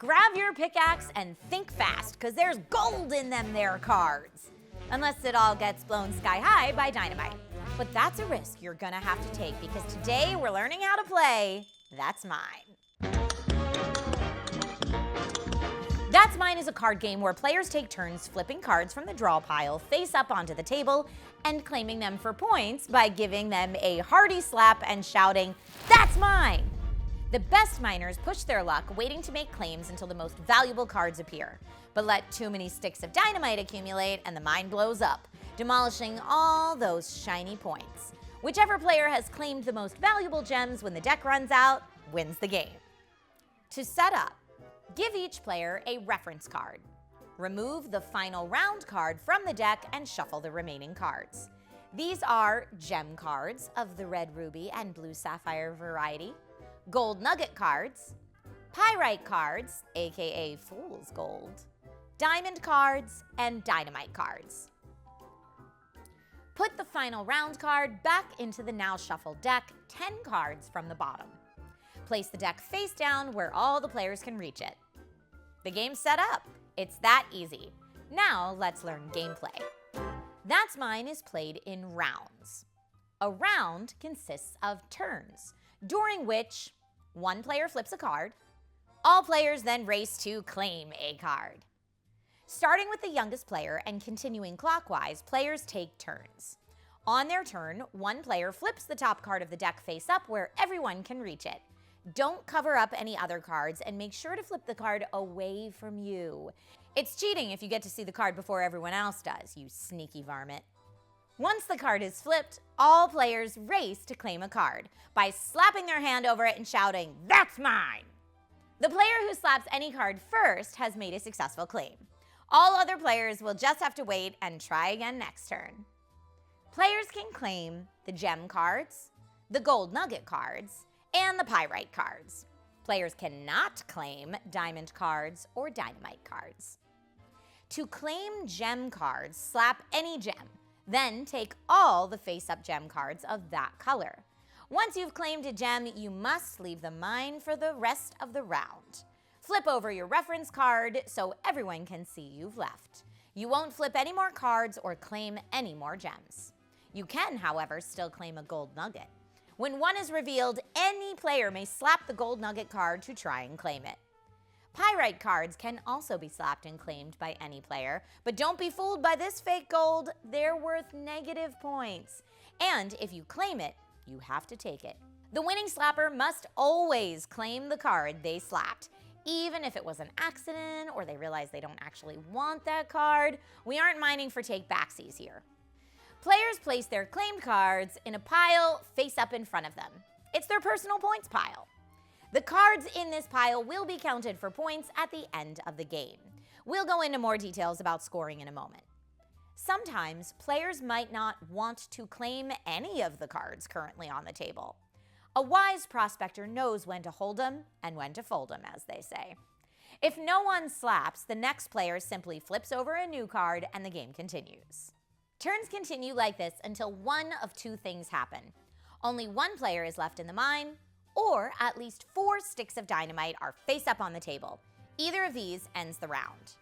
Grab your pickaxe and think fast, because there's gold in them there cards. Unless it all gets blown sky high by dynamite. But that's a risk you're gonna have to take, because today we're learning how to play That's Mine. That's Mine is a card game where players take turns flipping cards from the draw pile face up onto the table and claiming them for points by giving them a hearty slap and shouting, "That's mine!" The best miners push their luck, waiting to make claims until the most valuable cards appear. But let too many sticks of dynamite accumulate and the mine blows up, demolishing all those shiny points. Whichever player has claimed the most valuable gems when the deck runs out wins the game. To set up, give each player a reference card. Remove the final round card from the deck and shuffle the remaining cards. These are gem cards of the red ruby and blue sapphire variety, gold nugget cards, pyrite cards, aka fool's gold, diamond cards, and dynamite cards. Put the final round card back into the now shuffled deck 10 cards from the bottom. Place the deck face down where all the players can reach it. The game's set up. It's that easy. Now let's learn gameplay. That's Mine is played in rounds. A round consists of turns, during which one player flips a card. All players then race to claim a card. Starting with the youngest player and continuing clockwise, players take turns. On their turn, one player flips the top card of the deck face up where everyone can reach it. Don't cover up any other cards and make sure to flip the card away from you. It's cheating if you get to see the card before everyone else does, you sneaky varmint. Once the card is flipped, all players race to claim a card by slapping their hand over it and shouting, "That's mine!" The player who slaps any card first has made a successful claim. All other players will just have to wait and try again next turn. Players can claim the gem cards, the gold nugget cards, and the pyrite cards. Players cannot claim diamond cards or dynamite cards. To claim gem cards, slap any gem, then take all the face-up gem cards of that color. Once you've claimed a gem, you must leave the mine for the rest of the round. Flip over your reference card so everyone can see you've left. You won't flip any more cards or claim any more gems. You can, however, still claim a gold nugget. When one is revealed, any player may slap the gold nugget card to try and claim it. Pyrite cards can also be slapped and claimed by any player, but don't be fooled by this fake gold. They're worth negative points. And if you claim it, you have to take it. The winning slapper must always claim the card they slapped, even if it was an accident or they realize they don't actually want that card. We aren't mining for take-backsies here. Players place their claimed cards in a pile face up in front of them. It's their personal points pile. The cards in this pile will be counted for points at the end of the game. We'll go into more details about scoring in a moment. Sometimes players might not want to claim any of the cards currently on the table. A wise prospector knows when to hold them and when to fold them, as they say. If no one slaps, the next player simply flips over a new card and the game continues. Turns continue like this until one of two things happen. Only one player is left in the mine, or at least 4 sticks of dynamite are face up on the table. Either of these ends the round.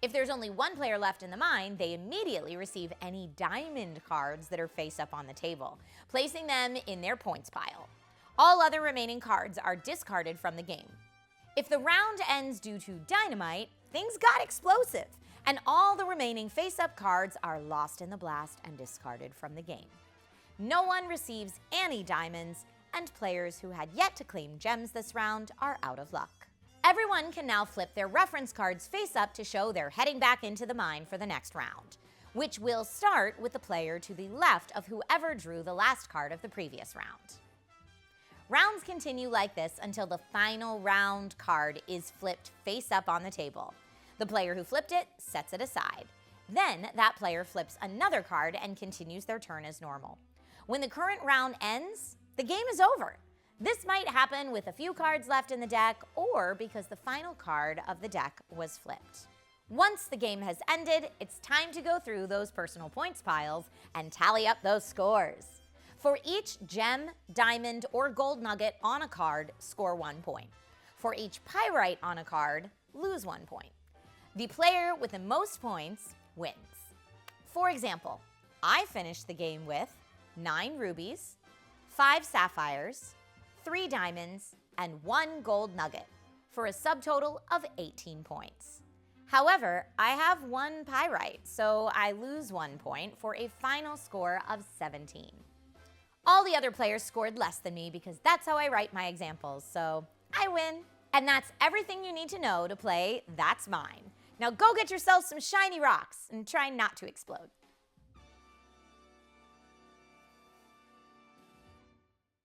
If there's only one player left in the mine, they immediately receive any diamond cards that are face up on the table, placing them in their points pile. All other remaining cards are discarded from the game. If the round ends due to dynamite, things got explosive, and all the remaining face-up cards are lost in the blast and discarded from the game. No one receives any diamonds, and players who had yet to claim gems this round are out of luck. Everyone can now flip their reference cards face up to show they're heading back into the mine for the next round, which will start with the player to the left of whoever drew the last card of the previous round. Rounds continue like this until the final round card is flipped face up on the table. The player who flipped it sets it aside. Then that player flips another card and continues their turn as normal. When the current round ends, the game is over. This might happen with a few cards left in the deck or because the final card of the deck was flipped. Once the game has ended, it's time to go through those personal points piles and tally up those scores. For each gem, diamond, or gold nugget on a card, score 1 point. For each pyrite on a card, lose 1 point. The player with the most points wins. For example, I finished the game with 9 rubies, 5 sapphires, 3 diamonds, and 1 gold nugget, for a subtotal of 18 points. However, I have 1 pyrite, so I lose 1 point for a final score of 17. All the other players scored less than me because that's how I write my examples, so I win. And that's everything you need to know to play That's Mine. Now go get yourself some shiny rocks and try not to explode.